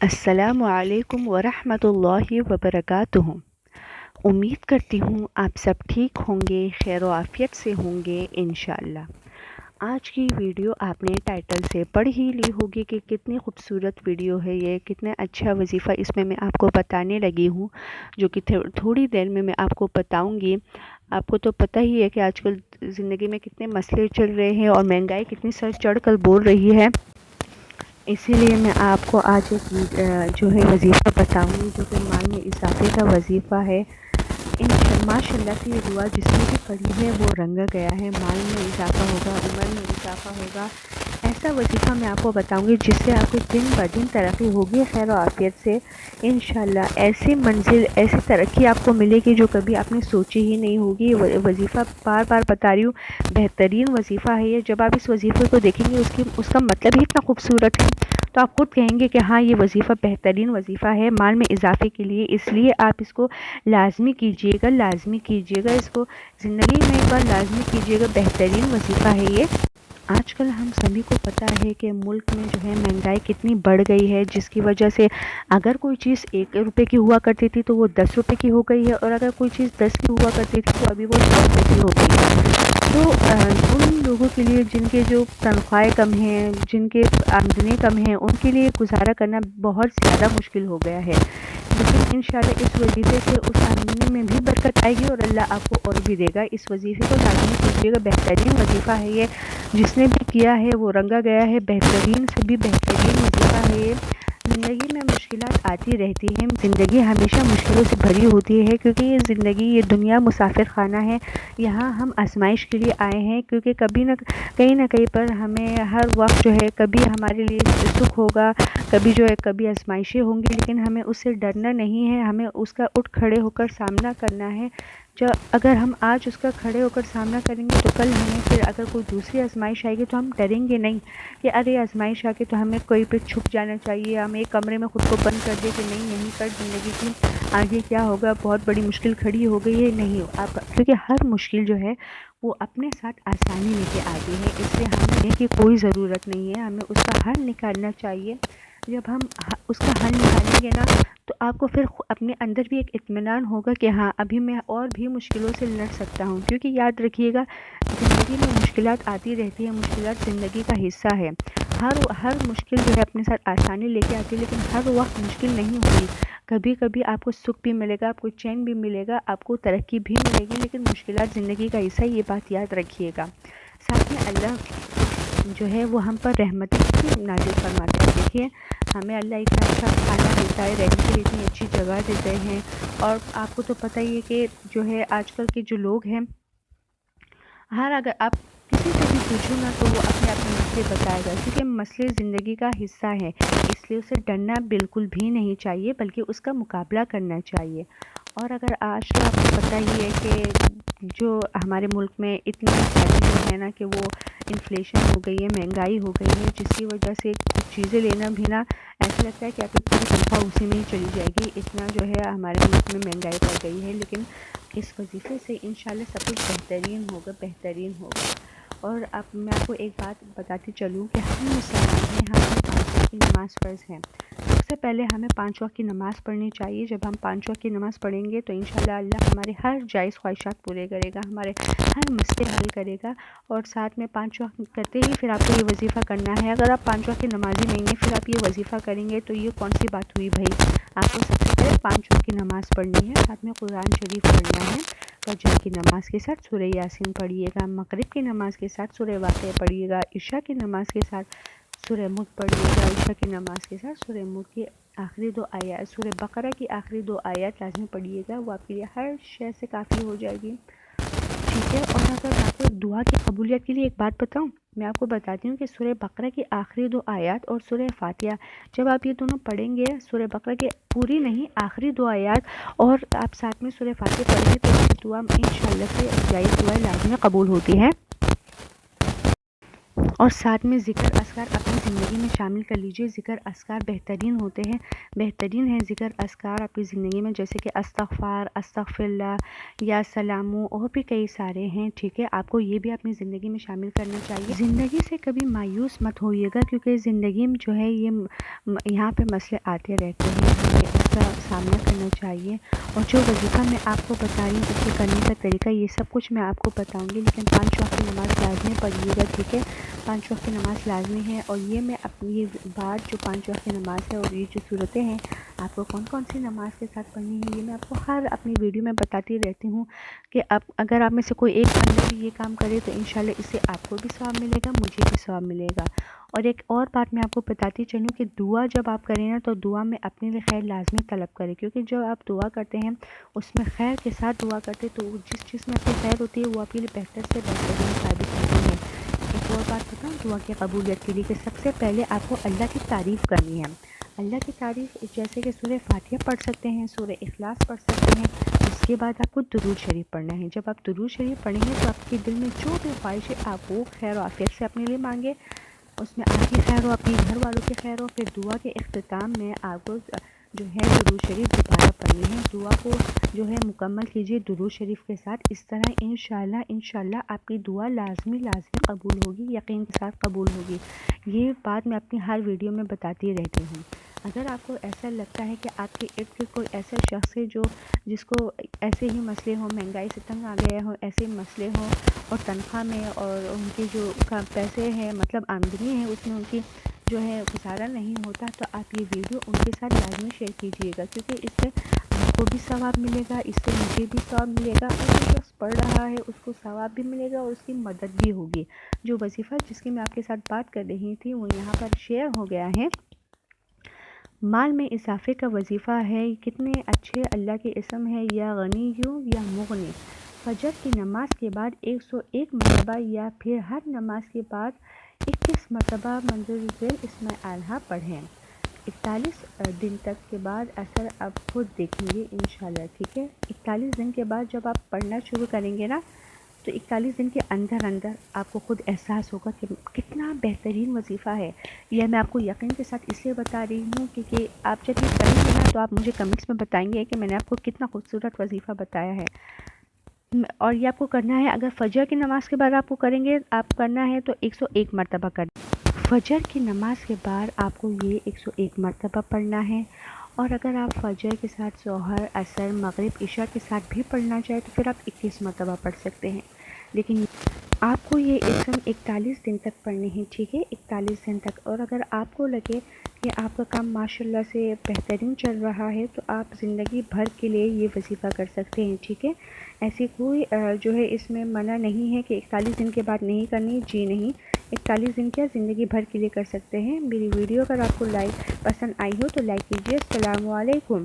السلام علیکم ورحمۃ اللہ وبرکاتہ۔ امید کرتی ہوں آپ سب ٹھیک ہوں گے، خیر و عافیت سے ہوں گے انشاءاللہ۔ آج کی ویڈیو آپ نے ٹائٹل سے پڑھ ہی لی ہوگی کہ کتنی خوبصورت ویڈیو ہے یہ، کتنا اچھا وظیفہ اس میں آپ کو بتانے لگی ہوں، جو کہ تھوڑی دیر میں آپ کو بتاؤں گی۔ آپ کو تو پتہ ہی ہے کہ آج کل زندگی میں کتنے مسئلے چل رہے ہیں اور مہنگائی کتنی سر چڑھ کر بول رہی ہے، اسی لیے میں آپ کو آج ایک جو ہے وظیفہ بتاؤں گی جو کہ مال میں اضافے کا وظیفہ ہے۔ ماشاء اللہ سے یہ دعا جس نے بھی پڑھی ہے وہ رنگا گیا ہے، مال میں اضافہ ہوگا، عمر میں اضافہ ہوگا۔ ایسا وظیفہ میں آپ کو بتاؤں گی جس سے آپ کو دن بدن ترقی ہوگی خیر و عافیت سے انشاءاللہ۔ ایسی منزل، ایسی ترقی آپ کو ملے گی جو کبھی آپ نے سوچی ہی نہیں ہوگی۔ وظیفہ بار بار بتا رہی ہوں، بہترین وظیفہ ہے یہ۔ جب آپ اس وظیفے کو دیکھیں گے اس کا مطلب ہی اتنا خوبصورت ہے تو آپ خود کہیں گے کہ ہاں یہ وظیفہ بہترین وظیفہ ہے مال میں اضافے کے لیے، اس لیے آپ اس کو لازمی کیجئے گا، لازمی کیجئے گا، اس کو زندگی میں ایک بار لازمی کیجئے گا۔ بہترین وظیفہ ہے یہ۔ آج کل ہم سبھی کو پتہ ہے کہ ملک میں جو ہے مہنگائی کتنی بڑھ گئی ہے، جس کی وجہ سے اگر کوئی چیز 1 روپے کی ہوا کرتی تھی تو وہ 10 روپے کی ہو گئی ہے، اور اگر کوئی چیز 10 کی ہوا کرتی تھی تو ابھی وہ 100 روپے کی ہو گئی ہے۔ تو ان لوگوں کے لیے جن کے جو تنخواہیں کم ہیں، جن کے آمدنی کم ہیں، ان کے لیے گزارا کرنا بہت زیادہ مشکل ہو گیا ہے، لیکن انشاءاللہ اس وظیفے سے اس آمدنی میں بھی برکت آئے گی اور اللہ آپ کو اور بھی دے گا۔ اس وظیفے کو لازمی کیجیے گا، بہترین وظیفہ ہے یہ، جس نے بھی کیا ہے وہ رنگا گیا ہے۔ بہترین سے بھی بہترین وظیفہ ہے یہ۔ زندگی میں مشکلات آتی رہتی ہیں، زندگی ہمیشہ مشکلوں سے بھری ہوتی ہے، کیونکہ یہ زندگی، یہ دنیا مسافر خانہ ہے۔ یہاں ہم آزمائش کے لیے آئے ہیں، کیونکہ کہیں نہ کہیں پر ہمیں ہر وقت جو ہے کبھی ہمارے لیے سکھ ہوگا، کبھی جو ہے کبھی آزمائشیں ہوں گی، لیکن ہمیں اس سے ڈرنا نہیں ہے، ہمیں اس کا اٹھ کھڑے ہو کر سامنا کرنا ہے۔ اگر ہم آج اس کا کھڑے ہو کر سامنا کریں گے تو کل ہمیں پھر اگر کوئی دوسری آزمائش آئے گی تو ہم ڈریں گے نہیں کہ ارے آزمائش آ کے تو ہمیں کوئی پہ چھپ جانا چاہیے، ہم ایک کمرے میں خود کو بند کر دیں کہ نہیں یہیں پر زندگی کی آگے کیا ہوگا، بہت بڑی مشکل کھڑی ہو گئی ہے۔ نہیں، کیونکہ ہر مشکل جو ہے وہ اپنے ساتھ آسانی لے کے آتی ہے، اس لیے ہمیں کی کوئی ضرورت نہیں ہے، ہمیں اس کا حل نکالنا چاہیے۔ جب ہم اس کا حل نکالیں گے نا تو آپ کو پھر اپنے اندر بھی ایک اطمینان ہوگا کہ ہاں ابھی میں اور بھی مشکلوں سے لڑ سکتا ہوں، کیونکہ یاد رکھیے گا زندگی میں مشکلات آتی رہتی ہیں، مشکلات زندگی کا حصہ ہے۔ ہر مشکل جو ہے اپنے ساتھ آسانی لے کے آتی ہے، لیکن ہر وقت مشکل نہیں ہوتی۔ کبھی کبھی آپ کو سکھ بھی ملے گا، آپ کو چین بھی ملے گا، آپ کو ترقی بھی ملے گی، لیکن مشکلات زندگی کا حصہ، یہ بات یاد رکھیے گا۔ ساتھ میں اللہ جو ہے وہ ہم پر رحمتیں نازل فرماتا ہے۔ دیکھیے ہمیں اللہ اتنا اچھا کھانا دیتا ہے، رہنے کے لیے اتنی اچھی جگہ دیتے ہیں، اور آپ کو تو پتہ ہی ہے کہ جو ہے آج کل کے جو لوگ ہیں، اگر آپ کسی سے بھی پوچھو نا تو وہ اپنے مسئلے بتائے گا، کیونکہ مسئلے زندگی کا حصہ ہے، اس لیے اسے ڈرنا بالکل بھی نہیں چاہیے، بلکہ اس کا مقابلہ کرنا چاہیے۔ اور اگر آج کا آپ کو پتہ ہی ہے کہ جو ہمارے ملک میں اتنی ساری جو ہے نا کہ وہ انفلیشن ہو گئی ہے، مہنگائی ہو گئی ہے، جس کی وجہ سے کچھ چیزیں لینا بھی نا ایسا لگتا ہے کہ آپ کی پوری تنخواہ اسی میں ہی چلی جائے گی، اتنا جو ہے ہمارے ملک میں مہنگائی بڑھ گئی ہے۔ لیکن اس وظیفے سے انشاءاللہ سب کچھ بہترین ہوگا، بہترین ہوگا۔ اور میں آپ کو ایک بات بتاتی چلوں کہ ہم مسلمان ہیں، ہمیں 5 وقت کی نماز فرض ہے۔ سب سے پہلے ہمیں 5 وقت کی نماز پڑھنی چاہیے۔ جب ہم 5 وقت کی نماز پڑھیں گے تو انشاءاللہ اللہ ہمارے ہر جائز خواہشات پورے کرے گا، ہمارے ہر مسئلے حل کرے گا۔ اور ساتھ میں 5 وقت کرتے ہی پھر آپ کو یہ وظیفہ کرنا ہے۔ اگر آپ 5 وقت کی نمازی نہیں ہیں پھر آپ یہ وظیفہ کریں گے تو یہ کون سی بات ہوئی بھائی؟ آپ کو سب سے پہلے 5 وقت کی نماز پڑھنی ہے، ساتھ میں قرآن شریف پڑھنا ہے، فجر کی نماز کے ساتھ سورہ یاسین پڑھیے گا، مغرب کی نماز کے ساتھ سورہ واقعہ پڑھیے گا، عشاء کی نماز کے ساتھ سورہ ملک پڑھیے گا، عشاء کی نماز کے ساتھ سورہ ملک کی آخری 2 آیات، سورہ بقرہ کی آخری 2 آیات لازمی پڑھیے گا، وہ آپ کے لیے ہر شے سے کافی ہو جائے گی، ٹھیک ہے۔ اور اگر آپ کو دعا کی قبولیت کے لیے ایک بات بتاؤں، میں آپ کو بتاتی ہوں کہ سورہ بقرہ کی آخری 2 آیات اور سورہ فاتحہ، جب آپ یہ دونوں پڑھیں گے، سورہ بقرہ کی پوری نہیں آخری 2 آیات اور آپ ساتھ میں سورہ فاتحہ پڑھیں گے تو یہ دعا انشاءاللہ سے جائز دعا لازمی قبول ہوتی ہے۔ اور ساتھ میں ذکر اذکار اپنی زندگی میں شامل کر لیجئے۔ ذکر اذکار بہترین ہوتے ہیں، بہترین ہیں ذکر اذکار اپنی زندگی میں، جیسے کہ استغفار، استغفر اللہ، یا سلام، اور بھی کئی سارے ہیں، ٹھیک ہے۔ آپ کو یہ بھی اپنی زندگی میں شامل کرنا چاہیے۔ زندگی سے کبھی مایوس مت ہوئیے گا، کیونکہ زندگی میں جو ہے یہاں پہ مسئلے آتے رہتے ہیں، ہمیں اس کا سامنا کرنا چاہیے۔ اور جو وظیفہ میں آپ کو بتا رہی ہوں اس کے کرنے کا طریقہ، یہ سب کچھ میں آپ کو بتاؤں گی، لیکن 5 وقت کی نماز لازمی پڑھیے گا، ٹھیک ہے۔ 5 وقت کی نماز لازمی ہے، اور یہ میں اپنی بات جو 5 وقت کی نماز ہے اور یہ جو صورتیں ہیں آپ کو کون کون سی نماز کے ساتھ پڑھنی ہے، یہ میں آپ کو ہر اپنی ویڈیو میں بتاتی رہتی ہوں، کہ اگر آپ میں سے کوئی ایک بندہ بھی یہ کام کرے تو انشاءاللہ اس سے آپ کو بھی ثواب ملے گا، مجھے بھی ثواب ملے گا۔ اور ایک اور بات میں آپ کو بتاتی چلوں کہ دعا جب آپ کریں نا تو دعا میں اپنے لیے خیر لازمی طلب کریں، کیونکہ جب آپ دعا کرتے ہیں اس میں خیر کے ساتھ دعا کرتے تو جس چیز میں آپ کی خیر ہوتی ہے وہ آپ کے لیے بہتر سے بہترین ثابت ہوتی ہے۔ ایک اور بات بتاؤں دعا کی قبولیت کے لیے، کہ سب سے پہلے آپ کو اللہ کی تعریف کرنی ہے۔ اللہ کی تعریف جیسے کہ سورہ فاتحہ پڑھ سکتے ہیں، سورہ اخلاص پڑھ سکتے ہیں، اس کے بعد آپ کو درود شریف پڑھنا ہے۔ جب آپ درود شریف پڑھیں گے تو آپ کے دل میں جو بھی خواہش ہے آپ وہ خیر و عافیت سے اپنے لیے مانگے، اس میں آپ کی خیر ہو، اپنی گھر والوں کی خیر ہو۔ پھر دعا کے اختتام میں آپ کو جو ہے درود شریف دوبارہ پڑھنی ہے، دعا کو جو ہے مکمل کیجیے درود شریف کے ساتھ۔ اس طرح انشاءاللہ آپ کی دعا لازمی قبول ہوگی، یقین کے ساتھ قبول ہوگی۔ یہ بات میں اپنی ہر ویڈیو میں بتاتی رہتی ہوں۔ اگر آپ کو ایسا لگتا ہے کہ آپ کے ارد گرد کوئی ایسا شخص ہے جس کو ایسے ہی مسئلے ہوں، مہنگائی سے تنگ آ گئے ہوں، ایسے مسئلے ہوں، اور تنخواہ میں اور ان کے جو پیسے ہیں مطلب آمدنی ہے اس میں ان کی جو ہے گزارا نہیں ہوتا، تو آپ یہ ویڈیو ان کے ساتھ لازمی شیئر کیجیے گا، کیونکہ اس سے آپ کو بھی ثواب ملے گا، اس سے مجھے بھی ثواب ملے گا، اور جو شخص پڑھ رہا ہے اس کو ثواب بھی ملے گا اور اس کی مدد بھی ہوگی۔ جو وظیفہ جس کی میں آپ کے ساتھ بات کر رہی تھی وہ یہاں پر شیئر ہو گیا ہے۔ مال میں اضافے کا وظیفہ ہے، کتنے اچھے اللہ کے اسم ہے، یا غنی یا مغنی۔ فجر کی نماز کے بعد 101 مرتبہ یا پھر ہر نماز کے بعد 21 مرتبہ منظور ذیل اسم الہ پڑھیں۔ 41 دن تک کے بعد اثر آپ خود دیکھیں گے انشاءاللہ، ٹھیک ہے۔ 41 دن کے بعد جب آپ پڑھنا شروع کریں گے نا تو 41 دن کے اندر آپ کو خود احساس ہوگا کہ کتنا بہترین وظیفہ ہے۔ یہ میں آپ کو یقین کے ساتھ اس لیے بتا رہی ہوں کیونکہ آپ جب یہ کریں گے نا تو آپ مجھے کمنٹس میں بتائیں گے کہ میں نے آپ کو کتنا خوبصورت وظیفہ بتایا ہے۔ اور یہ آپ کو کرنا ہے، اگر فجر کی نماز کے بعد آپ کو کریں گے، آپ کرنا ہے تو 101 مرتبہ کریں۔ فجر کی نماز کے بعد آپ کو یہ 101 مرتبہ پڑھنا ہے، اور اگر آپ فجر کے ساتھ ظہر، عصر، مغرب، عشاء کے ساتھ بھی پڑھنا چاہیں تو پھر آپ 21 مرتبہ پڑھ سکتے ہیں، لیکن آپ کو یہ اسم 41 دن تک پڑھنے ہیں، ٹھیک ہے، 41 دن تک۔ اور اگر آپ کو لگے کہ آپ کا کام ماشاءاللہ سے بہترین چل رہا ہے تو آپ زندگی بھر کے لیے یہ وظیفہ کر سکتے ہیں، ٹھیک ہے۔ ایسی کوئی جو ہے اس میں منع نہیں ہے کہ 41 دن کے بعد نہیں کرنی، جی نہیں، 41 دن کیا زندگی بھر کے لیے کر سکتے ہیں۔ میری ویڈیو اگر آپ کو پسند آئی ہو تو لائک کیجیے۔ السلام علیکم۔